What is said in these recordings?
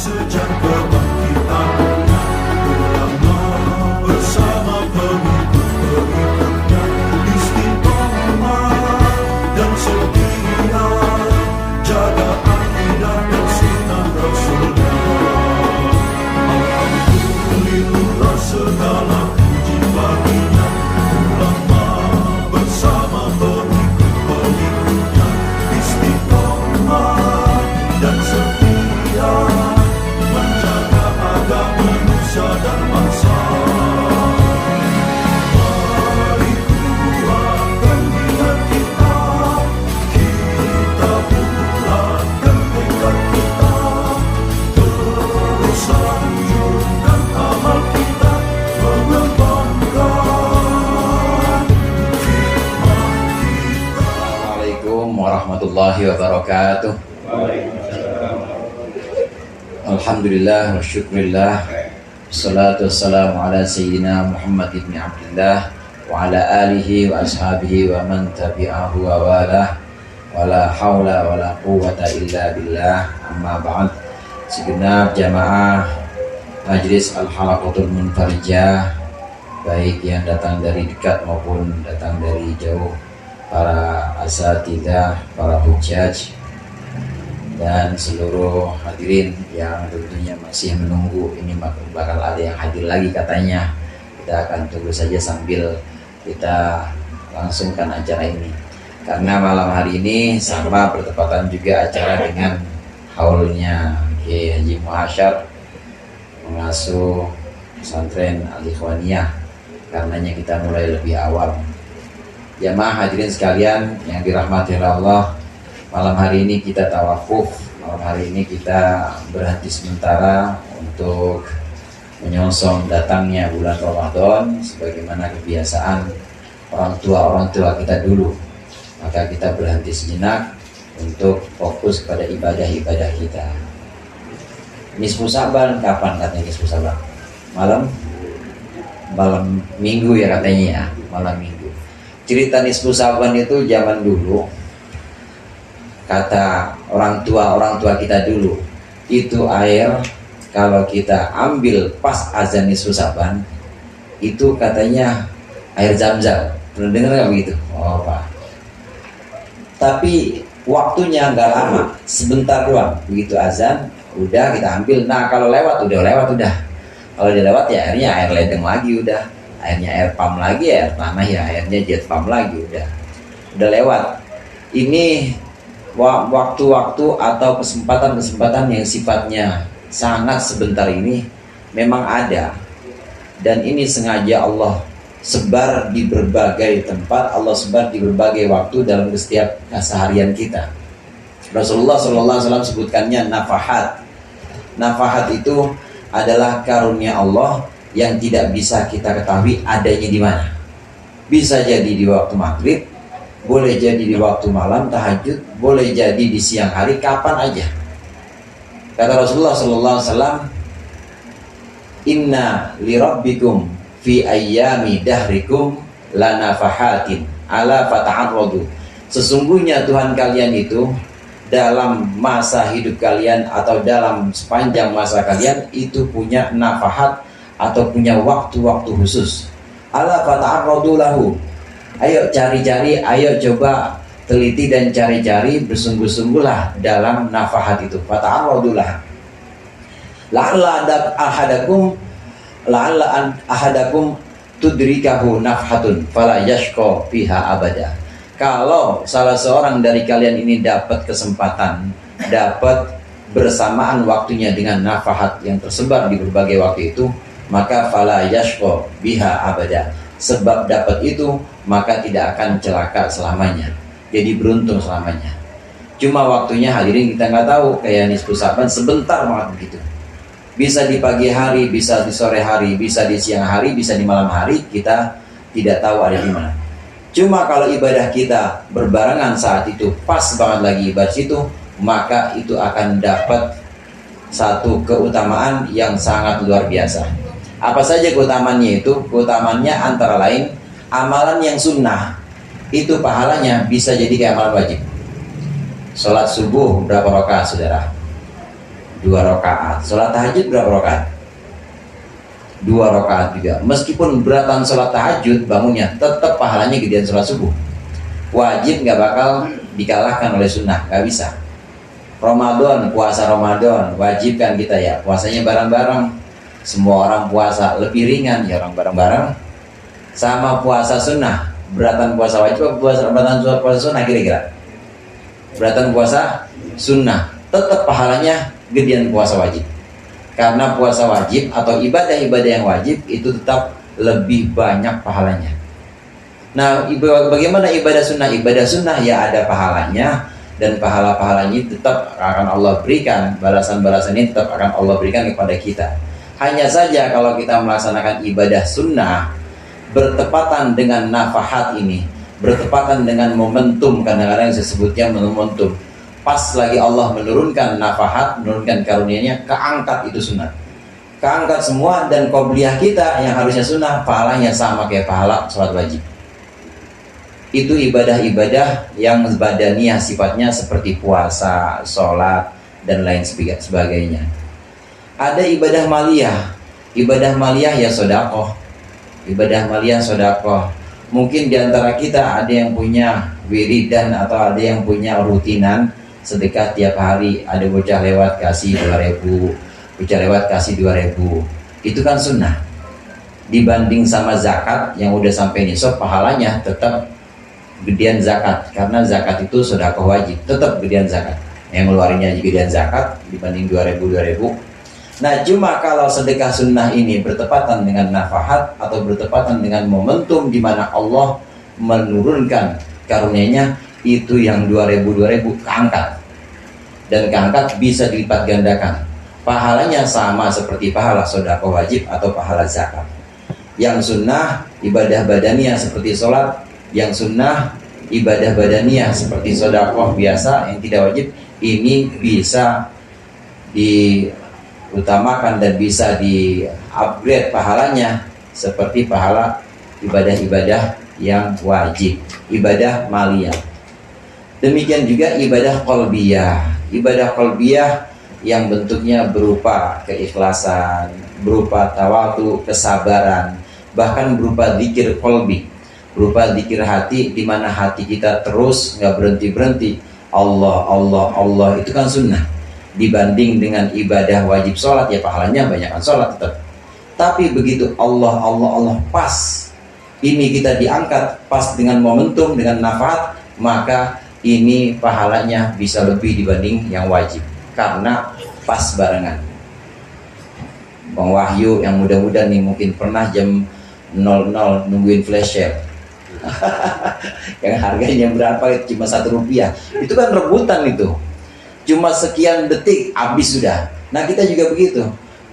sejak kebangkitannya, ulama bersama pengikut-pengikutnya istiqomah dan setia, jaga akidah dan sunnah Rasulnya. Alhamdulillah segala puji baginya, ulama bersama pengikut-pengikutnya istiqomah dan setia, menjaga agama manusia dan bangsa. Mari kuatkan niat kita, kita bulatkan tekad kita, terus lanjutkan amal kita, mengembangkan hikmah kita. Assalamualaikum warahmatullahi wabarakatuh. Alhamdulillah wa syukurillah, wassalatu wassalamu ala sayyidina Muhammad ibn Abdullah wa ala alihi wa ashabihi wa man tabi'ahu wa walah, wa la hawla wa la quwwata illa billah, amma ba'd. Segenap jamaah Majlis Al-Halaqatul Munfarijah, baik yang datang dari dekat maupun datang dari jauh, para asatidzah, para hujjaj, dan seluruh hadirin yang tentunya masih menunggu. Ini bakal ada yang hadir lagi katanya. Kita akan tunggu saja sambil kita langsungkan acara ini, karena malam hari ini sama bertepatan juga acara dengan haulnya Kiai Haji Muhasyar mengasuh pesantren Al-Ikhwaniyah. Karenanya kita mulai lebih awal. Jamaah hadirin sekalian yang dirahmati Allah, malam hari ini kita tawafuf. Malam hari ini kita berhenti sementara untuk menyongsong datangnya bulan Ramadan sebagaimana kebiasaan orang tua kita dulu. Maka kita berhenti sejenak untuk fokus pada ibadah-ibadah kita. Nisfu Saban kapan katanya nisfu Saban? Malam Minggu ya katanya ya, malam Minggu. Cerita nisfu Saban itu zaman dulu, kata orang tua kita dulu, itu air kalau kita ambil pas azan nisfu Saban itu katanya air Zam-Zam. Pernah dengar nggak begitu? Oh Pak. Tapi waktunya nggak lama, sebentar doang. Begitu azan, udah kita ambil. Nah kalau lewat udah. Kalau udah lewat ya airnya air ledeng lagi udah. Airnya air pam lagi, air tanah ya airnya jet pam lagi udah lewat. Ini waktu-waktu atau kesempatan-kesempatan yang sifatnya sangat sebentar ini memang ada, dan ini sengaja Allah sebar di berbagai tempat, Allah sebar di berbagai waktu dalam setiap keseharian kita. Rasulullah SAW sebutkannya nafahat. Nafahat itu adalah karunia Allah yang tidak bisa kita ketahui adanya di mana. Bisa jadi di waktu maghrib, boleh jadi di waktu malam tahajud, boleh jadi di siang hari, kapan aja. Kata Rasulullah SAW, inna li rabbikum fi ayyami dahrikum lanafahatin ala fata'arradu. Sesungguhnya Tuhan kalian itu dalam masa hidup kalian atau dalam sepanjang masa kalian itu punya nafahat atau punya waktu-waktu khusus. Ala fata'arradu lahu. Ayo cari-cari, ayo coba teliti dan cari-cari, bersungguh-sungguhlah dalam nafahat itu. Fata'arradu lahu. La'alla ahadakum tudrikahu nafhatun fala yashqa fiha abada. Kalau salah seorang dari kalian ini dapat kesempatan, dapat bersamaan waktunya dengan nafahat yang tersebar di berbagai waktu itu, maka fala yashqa biha abada. Sebab dapat itu maka tidak akan celaka selamanya. Jadi beruntung selamanya. Cuma waktunya hadirin kita nggak tahu, kayak nisfu Saban sebentar banget begitu. Bisa di pagi hari, bisa di sore hari, bisa di siang hari, bisa di malam hari, kita tidak tahu ada di mana. Cuma kalau ibadah kita berbarengan saat itu, pas banget lagi ibadah itu, maka itu akan dapat satu keutamaan yang sangat luar biasa. Apa saja keutamaannya itu? Keutamaannya antara lain amalan yang sunnah itu pahalanya bisa jadi kayak amalan wajib. Sholat subuh berapa rakaat saudara? 2 rakaat. Sholat tahajud berapa rakaat? 2 rakaat juga. Meskipun beratan sholat tahajud bangunnya, tetap pahalanya gedean sholat subuh. Wajib nggak bakal dikalahkan oleh sunnah, nggak bisa. Ramadan, puasa Ramadan, wajib kan kita ya, puasanya bareng-bareng. Semua orang puasa, lebih ringan ya orang bareng-bareng. Sama puasa sunnah, beratan puasa wajib, beratan puasa sunnah kira-kira. Beratan puasa sunnah, tetap pahalanya gedean puasa wajib. Karena puasa wajib atau ibadah-ibadah yang wajib itu tetap lebih banyak pahalanya. Nah, bagaimana ibadah sunnah? Ibadah sunnah ya ada pahalanya, dan pahala-pahalanya tetap akan Allah berikan, balasan-balasan ini tetap akan Allah berikan kepada kita. Hanya saja kalau kita melaksanakan ibadah sunnah bertepatan dengan nafahat ini, bertepatan dengan momentum, kadang-kadang yang disebutnya momentum. Pas lagi Allah menurunkan nafahat, menurunkan karunia-Nya, keangkat itu sunnah. Keangkat semua, dan qobliyah kita yang harusnya sunnah, pahalanya sama kayak pahala sholat wajib. Itu ibadah-ibadah yang badaniyah sifatnya seperti puasa, sholat, dan lain sebagainya. Ada ibadah maliyah. Ibadah maliyah ya sedekah. Ibadah maliyah sedekah. Mungkin diantara kita ada yang punya wiridan atau ada yang punya rutinan sedekah tiap hari. Ada bocah lewat kasih 2.000, bocah lewat kasih 2.000. Itu kan sunnah. Dibanding sama zakat yang udah sampai nisab, pahalanya tetap gedean zakat, karena zakat itu sedekah wajib, tetap gedean zakat. Yang ngeluarinnya gedean zakat dibanding 2.000. Nah, cuma kalau sedekah sunnah ini bertepatan dengan nafahat atau bertepatan dengan momentum di mana Allah menurunkan karunia-Nya, itu yang 2.000 keangkat, dan keangkat bisa dilipat gandakan. Pahalanya sama seperti pahala sedekah wajib atau pahala zakat. Yang sunnah ibadah badaniyah seperti sholat, yang sunnah ibadah badaniyah seperti sedekah biasa yang tidak wajib, ini bisa diutamakan dan bisa di-upgrade pahalanya seperti pahala ibadah-ibadah yang wajib, ibadah maliyah. Demikian juga ibadah qalbiyah. Ibadah qalbiyah yang bentuknya berupa keikhlasan, berupa tawadu, kesabaran, bahkan berupa zikir qalbi, berupa zikir hati, di mana hati kita terus nggak berhenti-berhenti Allah, Allah, Allah. Itu kan sunnah. Dibanding dengan ibadah wajib sholat, ya pahalanya banyakkan sholat tetap. Tapi begitu Allah, Allah, Allah, pas ini kita diangkat, pas dengan momentum, dengan nafaat, maka ini pahalanya bisa lebih dibanding yang wajib, karena pas barengan. Bang Wahyu yang muda-muda nih mungkin pernah jam 00 nungguin flash sale yang harganya berapa, cuma Rp1. Itu kan rebutan, itu cuma sekian detik habis sudah. Nah, kita juga begitu.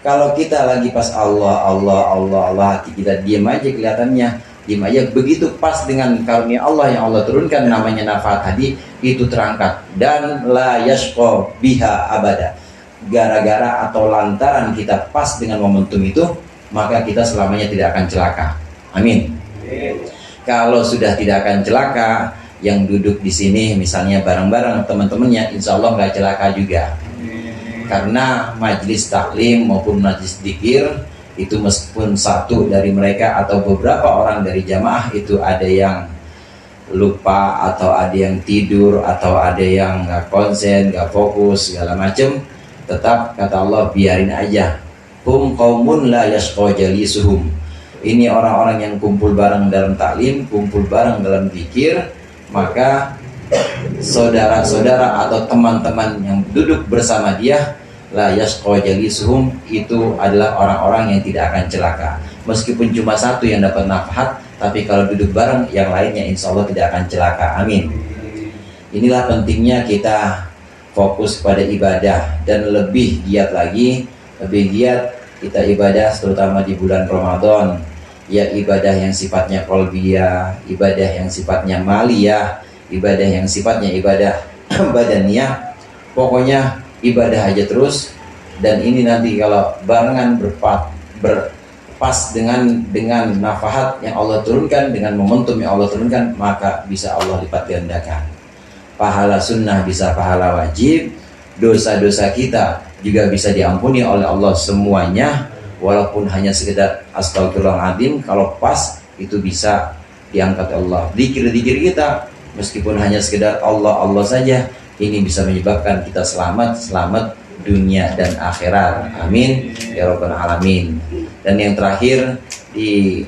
Kalau kita lagi pas Allah, Allah, Allah, Allah, hati kita diam aja, kelihatannya diam aja. Begitu pas dengan karunia Allah yang Allah turunkan, namanya nafaat hadi, itu terangkat, dan la yashqa biha abada. Gara-gara atau lantaran kita pas dengan momentum itu, maka kita selamanya tidak akan celaka. Amin. Kalau sudah tidak akan celaka, yang duduk di sini misalnya bareng-bareng teman-temannya, insya Allah nggak celaka juga. Karena majelis taklim maupun majelis dzikir itu, meskipun satu dari mereka atau beberapa orang dari jamaah itu ada yang lupa, atau ada yang tidur, atau ada yang nggak konsen, nggak fokus, segala macam, tetap kata Allah biarin aja. Hum qaumun la yashqa jalisuhum. Ini orang-orang yang kumpul bareng dalam taklim, kumpul bareng dalam zikir, maka saudara-saudara atau teman-teman yang duduk bersama dia, la yashqa jalisuhum, itu adalah orang-orang yang tidak akan celaka. Meskipun cuma satu yang dapat nafahat, tapi kalau duduk bareng yang lainnya insya Allah tidak akan celaka. Amin. Inilah pentingnya kita fokus pada ibadah, dan lebih giat lagi, lebih giat kita ibadah terutama di bulan Ramadan, ya ibadah yang sifatnya qalbiyah, ibadah yang sifatnya maliyah, ibadah yang sifatnya ibadah badaniyah. Pokoknya ibadah aja terus, dan ini nanti kalau barengan berpas dengan nafahat yang Allah turunkan, dengan momentum yang Allah turunkan, maka bisa Allah lipat gandakan. Pahala sunnah bisa pahala wajib, dosa-dosa kita juga bisa diampuni oleh Allah semuanya, walaupun hanya sekedar astagfirullahaladzim, kalau pas itu bisa diangkat Allah. Zikir-zikir kita meskipun hanya sekedar Allah Allah saja, ini bisa menyebabkan kita selamat dunia dan akhirat. Amin ya rabbal alamin. Dan yang terakhir, di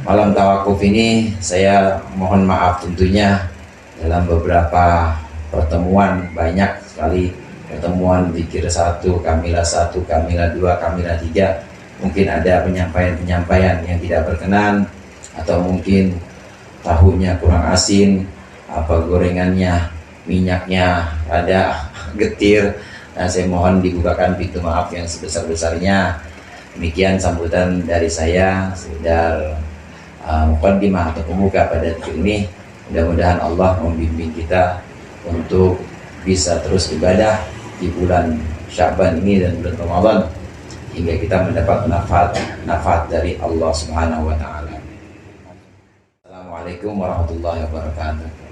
malam tawakuf ini saya mohon maaf tentunya dalam beberapa pertemuan, banyak sekali pertemuan zikir 1, kamilah 1, kamilah 2, kamilah 3, mungkin ada penyampaian yang tidak berkenan, atau mungkin tahunya kurang asin, apa gorengannya, minyaknya ada getir. Nah, saya mohon dibukakan pintu maaf yang sebesar-besarnya. Demikian sambutan dari saya, sekedar muqaddimah atau pembuka pada zikir ini. Mudah-mudahan Allah membimbing kita untuk bisa terus ibadah di bulan Sya'ban ini dan bulan Ramadan, hingga kita mendapat nafat dari Allah Subhanahu wa taala. Assalamualaikum warahmatullahi wabarakatuh.